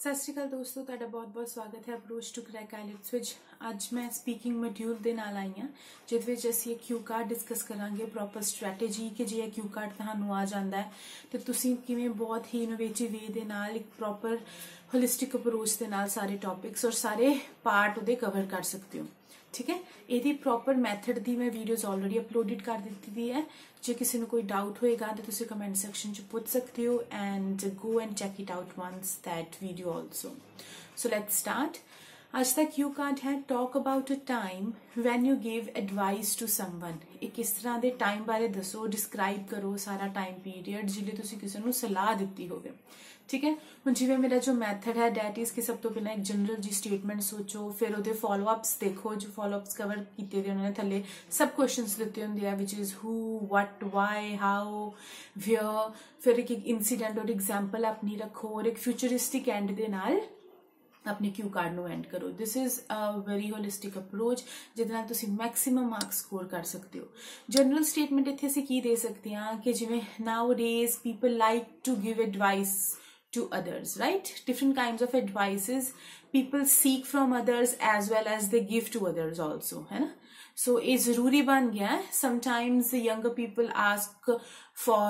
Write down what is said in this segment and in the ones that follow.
ਸਤਿ ਸ਼੍ਰੀ ਅਕਾਲ ਦੋਸਤੋ, ਤੁਹਾਡਾ ਬਹੁਤ-ਬਹੁਤ ਸਵਾਗਤ ਹੈ ਅਪਰੋਚ ਟੂ ਕਰੈਕ ਆਈਲੈਟਸ ਵਿੱਚ। ਅੱਜ ਮੈਂ ਸਪੀਕਿੰਗ ਮੋਡਿਊਲ ਦੇ ਨਾਲ ਆਈ ਹਾਂ, ਜਿਹਦੇ ਵਿੱਚ ਅਸੀਂ ਇਹ ਕਿਊ ਕਾਰਡ ਡਿਸਕਸ ਕਰਾਂਗੇ, ਪ੍ਰੋਪਰ ਸਟ੍ਰੈਟੇਜੀ ਕਿ ਜੇ ਇਹ ਕਿਊ ਕਾਰਡ ਤੁਹਾਨੂੰ ਆ ਜਾਂਦਾ ਹੈ ਤੇ ਤੁਸੀਂ ਕਿਵੇਂ ਬਹੁਤ ਹੀ ਇਨੋਵੇਟਿਵ ਵੇ ਦੇ ਨਾਲ ਇੱਕ ਪ੍ਰੋਪਰ ਹੋਲਿਸਟਿਕ ਅਪਰੋਚ ਦੇ ਨਾਲ ਸਾਰੇ ਟੌਪਿਕਸ ਔਰ ਸਾਰੇ ਪਾਰਟ ਉਹਦੇ ਕਵਰ ਕਰ ਸਕਦੇ ਹੋ। ठीक है, ਇਹਦੀ ਪ੍ਰੋਪਰ ਮੈਥਡ ਦੀ ਮੈਂ ਵੀਡੀਓਜ਼ ਆਲਰੇਡੀ ਅਪਲੋਡਡ ਕਰ ਦਿੱਤੀ ਦੀ ਹੈ। ਜੇ ਕਿਸੇ ਨੂੰ ਕੋਈ ਡਾਊਟ ਹੋਏਗਾ ਤਾਂ ਤੁਸੀਂ ਕਮੈਂਟ ਸੈਕਸ਼ਨ 'ਚ ਪੁੱਛ ਸਕਦੇ ਹੋ and go and check it out once that video also. So let's start. आज का क्यू कार्ड है talk about a time when you give advice to someone. एक किस तरह के टाइम बारे दसो, डिस्क्राइब करो सारा टाइम पीरियड जिले तुसी किसी नूं सलाह दित्ती होवे। ठीक है, हुण जिवें मेरा जो मैथड है डैट इज कि सब तो पहले एक जनरल जी स्टेटमेंट सोचो, फिर उहदे फॉलो अप्स देखो, जो फॉलो अप्स कवर कीते दे उन्होंने थल्ले सब क्वेश्चंस दित्ते हुंदे आ which is who, what, why, how, where. फिर एक इंसीडेंट और एग्जाम्पल अपनी रखो और एक फ्यूचरिस्टिक एंड दे नाल अपने क्यू कार्ड ਨੂੰ ਐਂਡ ਕਰੋ। This is a very holistic approach ਜਿਹਦੇ ਨਾਲ ਤੁਸੀਂ ਮੈਕਸਿਮਮ ਮਾਰਕਸ ਸਕੋਰ ਕਰ ਸਕਦੇ ਹੋ। ਜਨਰਲ ਸਟੇਟਮੈਂਟ ਇੱਥੇ ਅਸੀਂ ਕੀ ਦੇ ਸਕਦੇ ਹਾਂ ਕਿ ਜਿਵੇਂ nowadays people like to give advice to others, right? Different kinds of advices people seek from others as well as they give to others also, है ना? So ये जरूरी बन गया है। Sometimes the younger people ask for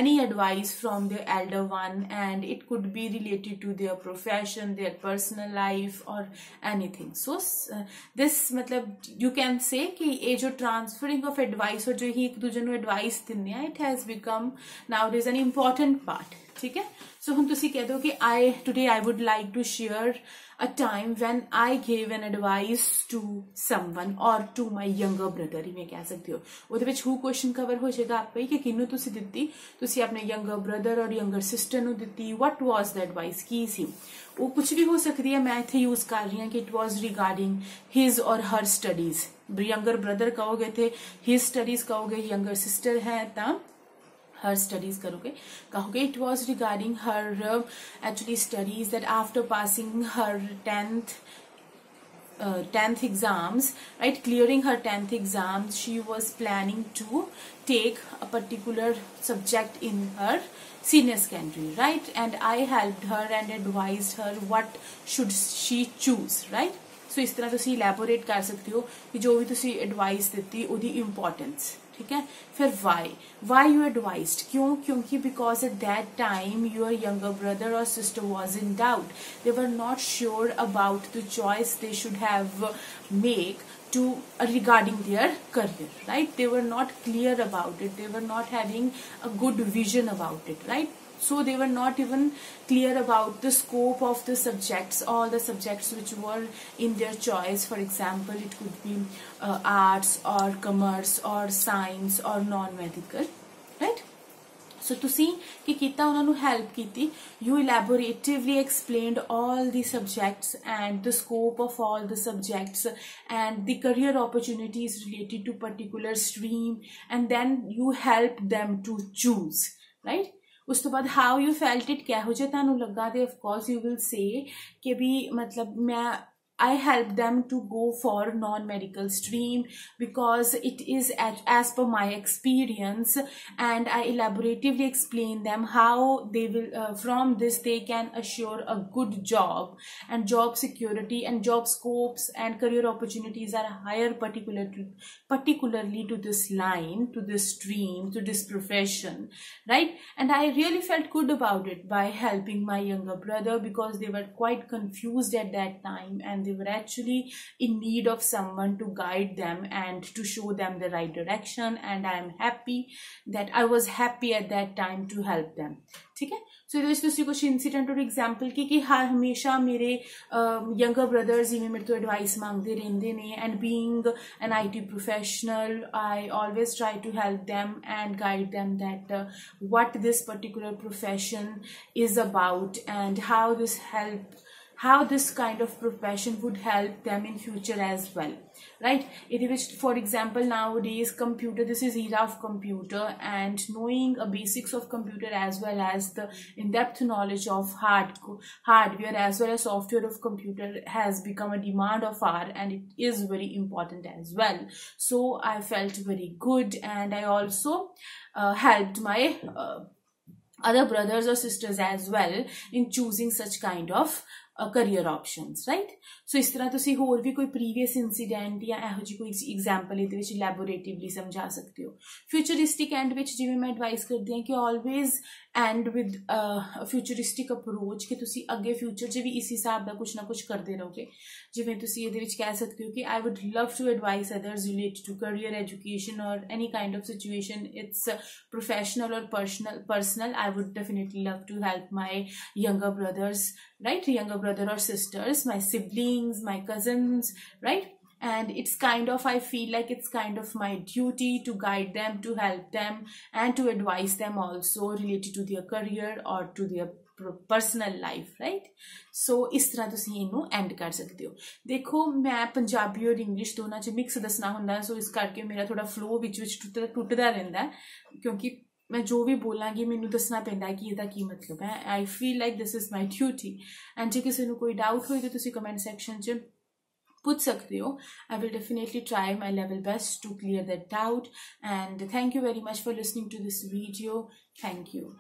any advice from their elder one and it could be related to their profession, their personal life or anything. So this मतलब you can say कि ये जो transferring of advice और जो ही एक दूसरे ਨੂੰ advice दिंदे हैं, it has become nowadays an important part। ठीक है, so ਹੁਣ ਤੁਸੀਂ ਕਹਿ ਦੋ ਕਿ today I would like to share a time when I gave an advice to someone or to my younger brother। ਇਵੇਂ ਕਹਿ ਸਕਦੇ ਹੋ। ਉਹਦੇ ਵਿੱਚ who question cover ਹੋ ਜਾਏਗਾ ਆਪੇ ਹੀ ਕਿ ਕਿਹਨੂੰ ਤੁਸੀਂ ਦਿੱਤੀ, ਤੁਸੀਂ ਆਪਣੇ younger brother or younger sister ਨੂੰ ਦਿੱਤੀ। what was the advice, ਕੀ ਸੀ ਉਹ, ਕੁਝ ਵੀ ਹੋ ਸਕਦੀ ਹੈ। ਮੈਂ ਇੱਥੇ ਯੂਜ਼ ਕਰ ਰਹੀ ਹਾਂ ਕਿ it was regarding his or her studies। younger brother ਕਹੋਗੇ ਤੇ his studies ਕਹੋਗੇ, younger sister ਹੈ ਤਾਂ her studies kahoge it was regarding her actually studies, that after passing her 10th exams, right, clearing her 10th exams, she was planning to take a particular subject in her senior secondary, right, and I helped her and advised her what should she choose, right। so इस तरह तुसी elaborate कर सकते हो कि जो भी तुसी advice देती उदी importance। ठीक है, फिर why you advised, क्यों, क्योंकि because at that time your younger brother or sister was in doubt, they were not sure about the choice they should have make to regarding their career, right, they were not clear about it, they were not having a good vision about it, right, so they were not even clear about the scope of the subjects, all the subjects which were in their choice। for example, it could be arts or commerce or science or non-medical, right। so ਤੁਸੀਂ ਕੀ ਕੀਤਾ, ਉਹਨਾਂ ਨੂੰ help ਕੀਤੀ। you elaboratively explained all the subjects and the scope of all the subjects and the career opportunities related to particular stream, and then you helped them to choose, right। ਉਸ ਤੋਂ ਬਾਅਦ how you felt it, ਕਿਹੋ ਜਿਹਾ ਤੁਹਾਨੂੰ ਲੱਗਾ, ਤੇ of course you will say ਕਿ ਵੀ ਮਤਲਬ ਮੈਂ I helped them to go for non-medical stream because it is as per my experience, and I elaboratively explained them how they will from this they can assure a good job and job security and job scopes and career opportunities are higher, particularly to this line, to this stream, to this profession, right। and I really felt good about it by helping my younger brother because they were quite confused at that time and they were actually in need of someone to guide them and to show them the right direction, and I am happy that I was happy at that time to help them। ठीक है, सो ਇਹਦੇ ਵਿੱਚ ਤੁਸੀਂ ਕੁਝ incident ਔਰ example ਕਿ ਹਮੇਸ਼ਾ ਮੇਰੇ ਯੰਗਰ ਬ੍ਰਦਰਸ ਜਿਵੇਂ ਮੇਰੇ ਤੋਂ ਐਡਵਾਈਸ ਮੰਗਦੇ ਰਹਿੰਦੇ ਨੇ, and being an IT professional I always try to help them and guide them that what this particular profession is about and how this kind of profession would help them in future as well, right। ਇਹਦੇ ਵਿੱਚ for example nowadays computer, this is era of computer, and knowing a basics of computer as well as the in-depth knowledge of hardware as well as software of computer has become a demand of our, and it is very important as well। so I felt very good, and I also helped my other brothers or sisters as well in choosing such kind of career options, right? So इस तरह तुसी होर भी कोई previous incident या एहो जी कोई example इहदे विच elaboratively समझा सकते हो. Futuristic end विच जिवें मैं advice करदी हां कि always end with a futuristic approach कि तुसी अगे future च भी इस हिसाब दा कुछ ना कुछ करदे रहोगे. जिवें तुसी इहदे विच कह सकते हो कि I would love to advise others related to career, education or any kind of situation. It's professional or personal. I would definitely love to help my younger brothers, right? Younger brother or sisters, my siblings, my cousins, right? And it's kind of, I feel like it's kind of my duty to guide them, to help them and to advise them also related to their career or to their personal life, right? So इस तरह तुसी इनू and कर सकते हो. देखो मैं पंजाबी और इंग्लिश दोनों च मिक्स दसना हुंदा, सो इस करके मेरा थोड़ा फ्लो विच टुटदा रहिंदा है, क्योंकि मैं जो भी बोलांगी मैनू दसना पैंदा है कि इहदा की मतलब है. I feel like this is my duty. And जे किसी नू कोई डाउट होए तो तुसी कमेंट सेक्शन च पूछ सकते हो. I will definitely try my level best to clear that doubt. And thank you very much for listening to this video. Thank you.